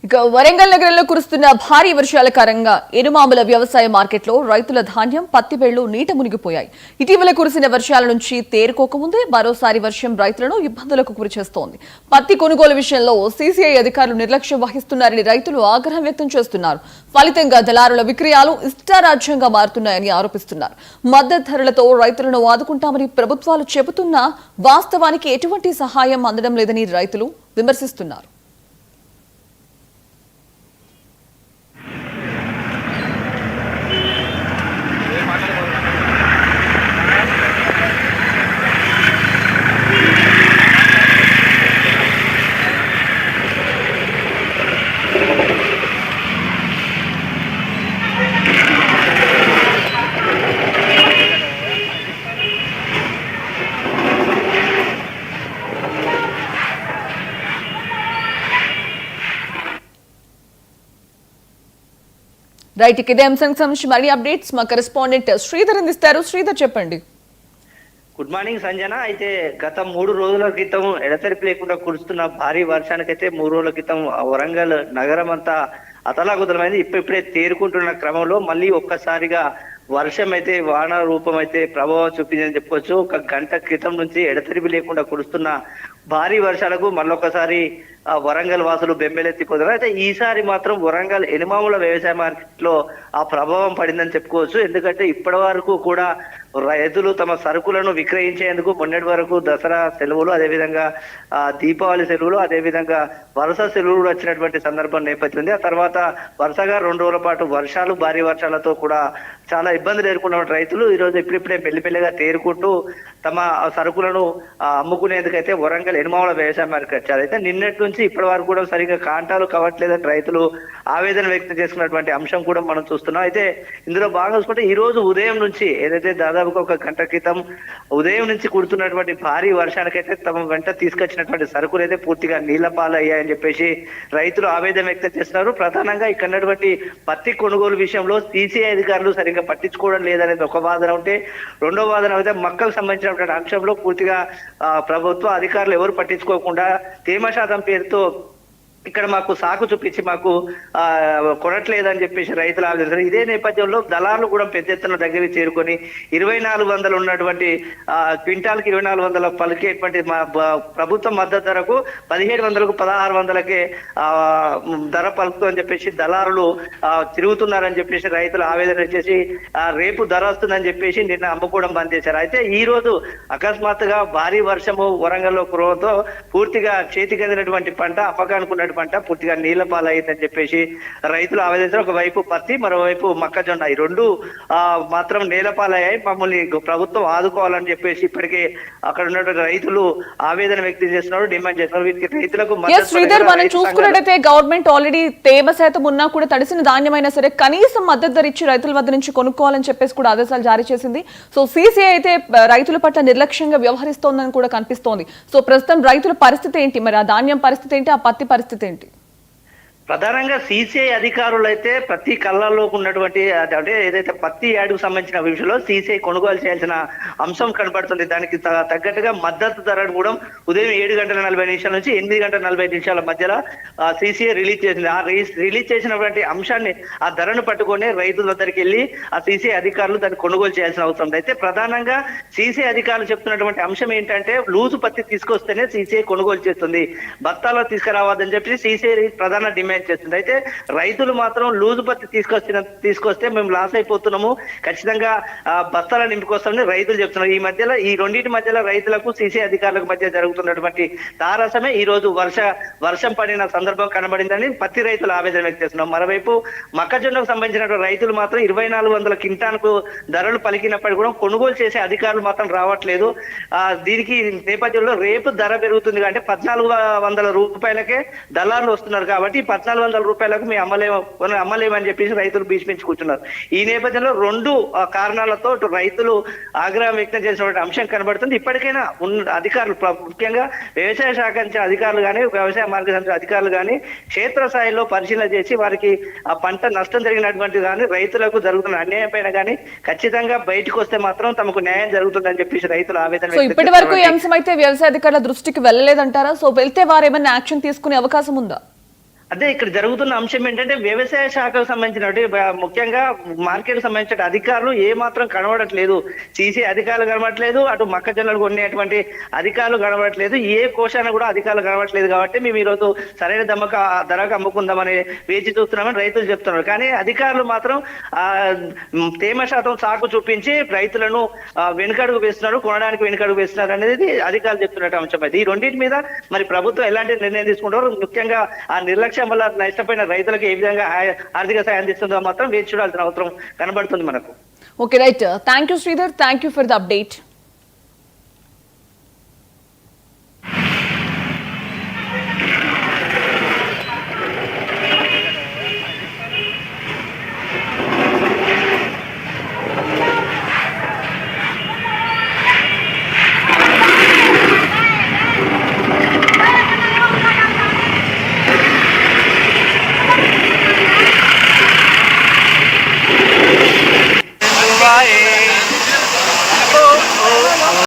ఇక వరంగల్ నగరంలో కురుస్తున్న భారీ వర్షాల కారణంగా ఎనుమాముల వ్యవసాయ మార్కెట్లో రైతుల ధాన్యం పత్తి బెళ్లు నీట మునిగిపోయాయి. ఇటీవల కురిసిన వర్షాల నుంచి తేరుకోకముందే మరోసారి వర్షం రైతులను ఇబ్బందులకు గురిచేస్తోంది. పత్తి కొనుగోలు విషయంలో సీసీఐ అధికారులు నిర్లక్ష్యం వహిస్తున్నారని రైతులు ఆగ్రహం వ్యక్తం చేస్తున్నారు. ఫలితంగా దళారుల విక్రయాలు ఇష్టారాజ్యంగా మారుతున్నాయని ఆరోపిస్తున్నారు. మద్దతు ధరలతో రైతులను ఆదుకుంటామని ప్రభుత్వాలు చెబుతున్నా వాస్తవానికి ఎటువంటి సహాయం అందడం లేదని రైతులు విమర్శిస్తున్నారు. రైట్, ఇదే అంశానికి సంబంధించి మరిన్ని అప్డేట్స్ మా కరెస్పాండెంట్ శ్రీధర్ అందిస్తారు. శ్రీధర్, చెప్పండి. Good morning Sanjana. అయితే గత 3 రోజుల క్రితం ఎడతెరిపి లేకుండా కురుస్తున్న భారీ వర్షానికైతే 3 రోజుల క్రితం వరంగల్ నగరం అంతా అతలాకుతలమైంది. ఇప్పుడే తేరుకుంటున్న క్రమంలో మళ్ళీ ఒక్కసారిగా వర్షం అయితే వాన రూపం అయితే ప్రభావం చూపిందని చెప్పుకోవచ్చు. ఒక గంట క్రితం నుంచి ఎడతెరిపి లేకుండా కురుస్తున్న భారీ వర్షాలకు మళ్ళొకసారి వరంగల్ వాసులు బెంబేలెత్తిపోతున్నారు. అయితే ఈసారి మాత్రం వరంగల్ ఎనుమాముల వ్యవసాయ మార్కెట్ లో ఆ ప్రభావం పడిందని చెప్పుకోవచ్చు. ఎందుకంటే ఇప్పటి వరకు కూడా రైతులు తమ సరుకులను విక్రయించేందుకు మొన్నటి వరకు దసరా సెలవులు, అదేవిధంగా దీపావళి సెలవులు, అదేవిధంగా వరుస సెలవులు వచ్చినటువంటి సందర్భం నేపథ్యం ఉంది. ఆ తర్వాత వరుసగా 2 రోజుల పాటు వర్షాలు, భారీ వర్షాలతో కూడా చాలా ఇబ్బందులు ఎదుర్కొన్న రైతులు ఈ రోజు ఇప్పుడిప్పుడే మెల్లిమెల్లిగా తేరుకుంటూ తమ సరుకులను అమ్ముకునేందుకైతే వరంగల్ ఎనుమాముల వ్యవసాయ మార్కెట్ వచ్చారు. అయితే నిన్నటి నుంచి ఇప్పటి వరకు కూడా సరిగ్గా కాంటాలు కవట్లేదని రైతులు ఆవేదన వ్యక్తం చేసుకున్నటువంటి అంశం కూడా మనం చూస్తున్నాం. అయితే ఇందులో బాగా చూసుకుంటే ఈ రోజు ఉదయం నుంచి ఏదైతే దాదాపుగా ఒక గంట క్రితం ఉదయం నుంచి కుడుతున్నటువంటి భారీ వర్షానికైతే తమ వెంట తీసుకొచ్చినటువంటి సరుకులు అయితే పూర్తిగా నీళ్ల పాలు అయ్యాయని చెప్పేసి రైతులు ఆవేదన వ్యక్తం చేస్తున్నారు. ప్రధానంగా ఇక్కడ పత్తి కొనుగోలు విషయంలో సీసీఐ అధికారులు సరిగ్గా పట్టించుకోవడం లేదనేది ఒక వాదన ఉంటే, రెండో వాదన అయితే మొక్కలకు సంబంధించినటువంటి అంశంలో పూర్తిగా ప్రభుత్వ అధికారులు ఎవరు పట్టించుకోకుండా తేమ శాతం పేరుతో ఇక్కడ మాకు సాకు చూపించి మాకు కొనట్లేదని చెప్పేసి రైతులు ఆవేదన. ఇదే నేపథ్యంలో దళారులు కూడా పెద్ద ఎత్తున దగ్గరికి చేరుకొని 2400 ఉన్నటువంటి క్వింటాల్కి 2400 పలికేటువంటి మా ప్రభుత్వ మద్దతు ధరకు 1700కు 1600కే ధర పలుకుతుందని చెప్పేసి దళారులు తిరుగుతున్నారని చెప్పేసి రైతులు ఆవేదన చేసి రేపు ధర వస్తుందని చెప్పేసి నిన్న అమ్ముకోవడం బంద్ చేశారు. అయితే ఈ రోజు అకస్మాత్తుగా భారీ వర్షము వరంగల్లో కురవడంతో పూర్తిగా చేతికి అందినటువంటి పంట అప్పకానుకున్నటువంటి పంట పూర్తిగా నీళ్ల పాలయ్యిందని చెప్పేసి రైతులు ఆవేదన. ఒకవైపు పత్తి, మరోవైపు మొక్కజొన్న, ఈ రెండు మాత్రం నేల పాలయ్యాయి, మమ్మల్ని ప్రభుత్వం ఆదుకోవాలని చెప్పేసి ఇప్పటికే అక్కడ ఉన్నటువంటి రైతులు ఆవేదన వ్యక్తం చేస్తున్నారు, డిమాండ్ చేస్తున్నారు. వీటికి రైతులకు శ్రీధర్, మనం చూసుకున్నట్టయితే గవర్నమెంట్ ఆల్రెడీ తేమ శాతం ఉన్నా కూడా తడిసిన ధాన్యమైనా సరే కనీసం మద్దతు ధర ఇచ్చి రైతుల వద్ద నుంచి కొనుక్కోవాలని చెప్పేసి కూడా ఆదేశాలు జారీ చేసింది. సో సీసీఐ అయితే రైతుల పట్ల నిర్లక్ష్యంగా వ్యవహరిస్తోందని కూడా కనిపిస్తోంది. సో ప్రస్తుతం రైతుల పరిస్థితి ఏంటి, మరి ఆ ధాన్యం పరిస్థితి ఏంటి, ఆ పత్తి పరిస్థితి ఏంటి? ప్రధానంగా సీసీఐ అధికారులు అయితే ప్రతి కళ్ళల్లో ఉన్నటువంటి అంటే ఏదైతే పత్తి యాడ్కు సంబంధించిన విషయంలో సీసీఐ కొనుగోలు చేయాల్సిన అంశం కనబడుతుంది. దానికి తగ్గట్టుగా మద్దతు ధరను కూడా ఉదయం 7:40 నుంచి 8:40 మధ్యలో సీసీఐ రిలీజ్ చేసింది. ఆ రిలీజ్ చేసినటువంటి అంశాన్ని, ఆ ధరను పట్టుకొని రైతుల దగ్గరికి వెళ్ళి ఆ సీసీఐ అధికారులు దాన్ని కొనుగోలు చేయాల్సిన అవసరం ఉంది. అయితే ప్రధానంగా సీసీఐ అధికారులు చెప్తున్నటువంటి అంశం ఏంటంటే లూజు పత్తి తీసుకొస్తేనే సీసీఐ కొనుగోలు చేస్తుంది, బత్తాలో తీసుకురావద్దని చెప్పి సీసీఐ ప్రధాన డిమాండ్ చేస్తుంది. అయితే రైతులు మాత్రం లూజు పత్తి తీసుకొస్తే మేము లాస్ అయిపోతున్నాము, ఖచ్చితంగా బస్తాల నింపుకొస్తామని రైతులు చెప్తున్నారు. ఈ మధ్యలో ఈ రెండింటి మధ్యలో రైతులకు సీసీ అధికారులకు మధ్య జరుగుతున్నటువంటి తారసమే ఈ రోజు వర్షం పడిన సందర్భం కనబడిందని పత్తి రైతులు ఆవేదన వ్యక్తం చేస్తున్నారు. మరోవైపు మొక్కజొన్నకు సంబంధించిన రైతులు మాత్రం 2400 క్వింటాలకు ధరలు పలికినప్పటికీ కూడా కొనుగోలు చేసే అధికారులు మాత్రం రావట్లేదు. దీనికి నేపథ్యంలో రేపు ధర పెరుగుతుంది అంటే 1400 రూపాయలకే దళారులు వస్తున్నారు. కాబట్టి 1400 రూపాయలకు మేము అమ్మలేమని చెప్పేసి రైతులు భీష్మించి కూర్చున్నారు. ఈ నేపథ్యంలో 2 కారణాలతో రైతులు ఆగ్రహం వ్యక్తం చేసినటువంటి అంశం కనబడుతుంది. ఇప్పటికైనా అధికారులు, ముఖ్యంగా వ్యవసాయ శాఖ అధికారులు కానీ, వ్యవసాయ మార్గదర్శక అధికారులు కానీ క్షేత్రస్థాయిలో పరిశీలన చేసి వారికి ఆ పంట నష్టం జరిగినటువంటి కానీ రైతులకు జరుగుతున్న అన్యాయం పైన కానీ ఖచ్చితంగా బయటకు వస్తే మాత్రం తమకు న్యాయం జరుగుతుందని చెప్పేసి రైతులు ఆవేదన. ఇప్పటి వరకు ఈ అంశం అయితే వ్యవసాయ అధికారుల దృష్టికి వెళ్ళలేదంటారా? సో వెళ్తే వారు ఏమైనా యాక్షన్ తీసుకునే అవకాశం ఉందా? అదే ఇక్కడ జరుగుతున్న అంశం ఏంటంటే వ్యవసాయ శాఖకు సంబంధించిన ముఖ్యంగా మార్కెట్ సంబంధించిన అధికారులు ఏ మాత్రం కనబడట్లేదు. సీసీ అధికారులు కనబడట్లేదు, అటు మొక్కజొన్నలు కొనేటువంటి అధికారులు కనబడట్లేదు, ఏ కోశాన కూడా అధికారులు కనబడట్లేదు. కాబట్టి మేము ఈరోజు సరైన ధరకు అమ్ముకుందామని వేచి చూస్తున్నామని రైతులు చెప్తున్నారు. కానీ అధికారులు మాత్రం తేమ శాతం సాకు చూపించి రైతులను వెనుకడుగు వేస్తున్నారు, కొనడానికి వెనుకడుగు వేస్తున్నారు అనేది అధికారులు చెప్తున్నట్టు అంశం అయితే. ఈ రెండింటి మీద మరి ప్రభుత్వం ఎలాంటి నిర్ణయం తీసుకుంటారో, ముఖ్యంగా ఆ నిర్లక్ష్యం వల్ల నష్టపోయిన రైతులకు ఏ విధంగా ఆర్థిక సాయం అందిస్తుందో మాత్రం వేచి చూడాల్సిన అవసరం కనబడుతుంది మనకు. Okay right, thank you Sridhar, thank you for the update.